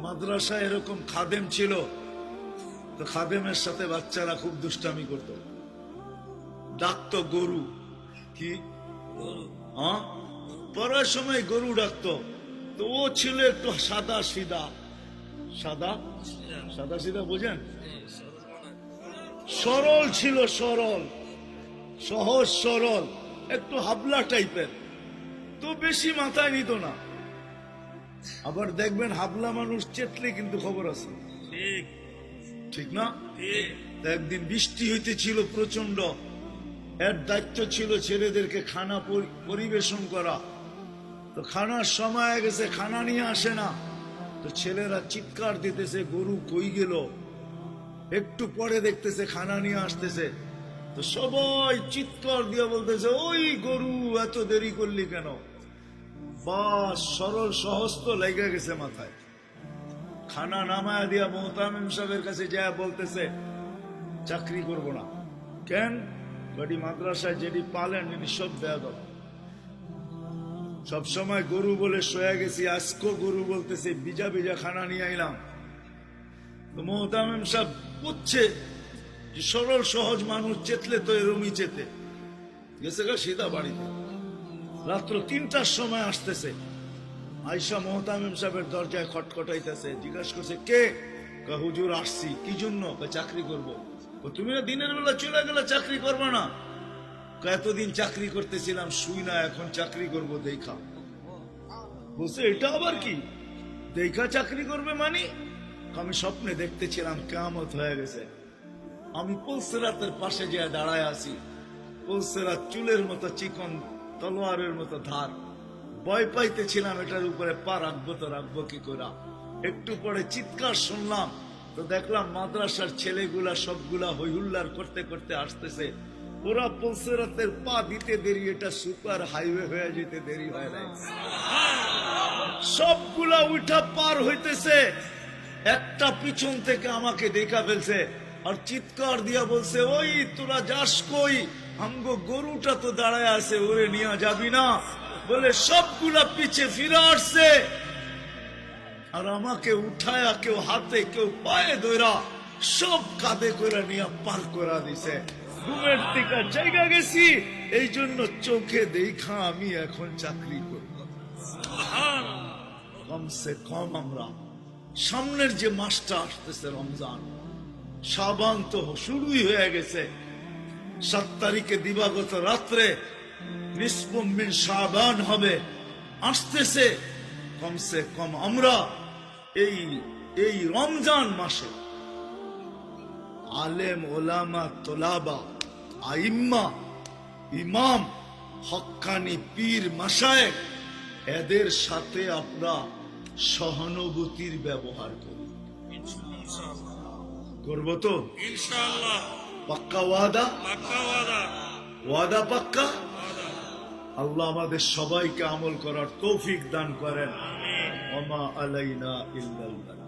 মাদ্রাসায় এরকম খাদেম ছিল, তো খাদেমের সাথে বাচ্চারা খুব দুষ্টামি করত, ডাকতো গরু। কি হ্যাঁ, পড়ার সময় গরু ডাকতো। তো ও ছিল একটু সাদা সিধা, সাদা সাদা সিধা বোঝেন, সরল ছিল, সরল সহজ সরল, একটু হাবলা টাইপের, তো বেশি মাথায় নিত না। আবার দেখবেন হাবলা মানুষ চেতলে কিন্তু খবর আছে, ঠিক না? একদিন বৃষ্টি হইতেছিল প্রচন্ড, এর দায়িত্ব ছিল ছেলেদেরকে খানা পরিবেশন করা। তো খানার সময় গেছে, খানা নিয়ে আসে না, তো ছেলেরা চিৎকার দিতেছে গরু কই গেল। একটু পরে দেখতেছে খানা নিয়ে আসতেছে, তো সবাই চিৎকার দিয়ে বলতেছে ওই গরু এত দেরি করলি কেন? বাস সরল সহজ তো লেগে গেছে মাথায়। খানা নামায় দিয়া মোহতামিম সাহেবের কাছে যায় বলতেছে চাকরি করব না। কেন? বাড়ি মাদ্রাসায় যেটি পালেন এটি সব দেয়া দাও। সবসময় গরু বলে শোয়া গেছি, আজকেও গরু বলতেছে বিজা বিজা খানা নিয়ে আইলাম। তো মোহতামিম সাহেব বুঝছে যে সরল সহজ মানুষ চেতলে তো এরমই চেতে গেছে গা সিধা বাড়িতে। রাত্র ৩টার সময় আসতেছে, আয়সা মোহতামিম সাহেবের দরজায় খটখটাইতেছে, জিজ্ঞাসা করছে কে? হুজুর আসছি। কি জন্য? চাকরি করব। তুমি না দিনের বেলা চলে গেলে চাকরি করবে না? এতদিন চাকরি করতেছিলাম শুই না, এখন চাকরি করব দেখা। বলছে এটা আবার কি দেখা চাকরি করবে? মানে আমি স্বপ্নে দেখতেছিলাম কিয়ামত হয়ে গেছে, আমি পুলসিরাতের পাশে যে দাঁড়ায় আছি, পুলসিরাত চুলের মতো চিকন, তলোয়ারের মতো ধার, ভয় পাইতেছিলাম এটার উপরে পা রাখবো তো রাখবো কি করে। একটু পরে চিৎকার শুনলাম, তো দেখলাম মাদ্রাসার ছেলেগুলা সবগুলা হইহুল্লার করতে করতে আসতেছে। ওরা পুলসিরাতের পা দিতে দেরি, এটা সুপার হাইওয়ে হয়ে যেতে দেরি হয় নাই। সবগুলা উঠা পার হইতেছে, একটা পিছন থেকে আমাকে দেখা ফেলছে আর চিৎকার দিয়া বলছে ওই তোরা যাস কই? আমগো গরুটা তো দাঁড়ায় আছে, ওরে নিয়ে যাবি না? বলে সবগুলা পিছে ফিরে আসছে আর আমাকে উঠায়া কেউ হাতে কেউ পায়ে ধরা সব কাঁধে করে নিয়ে পার করা দিছে। ঘুমের থেকে জায়গা গেছি, এই জন্য চোখে দেখা আমি এখন চাকরি করব। কমসে কম আমরা সামনের যে মাসটা আসতেছে রমজান, শাবান তো শুরুই হয়ে গেছে। 7 তারিখে দিবাগত রাত্রে নিসফুম মিন শাবান হবে, আসতেছে। কমসে কম আমরা এই রমজান মাসে আলেম ওলামা তোলাবা আইম্মা ইমাম হক্কানি পীর মাশায়েখ এদের সাথে আমরা সহানুভূতির ব্যবহার করি। করবো তো ইনশাআল্লাহ? পাক্কা ওয়াদা? ওয়াদা পাক্কা? আল্লাহ আমাদের সবাইকে আমল করার তৌফিক দান করেন। ওমা আলাইনা ইল্লাল বালাগ।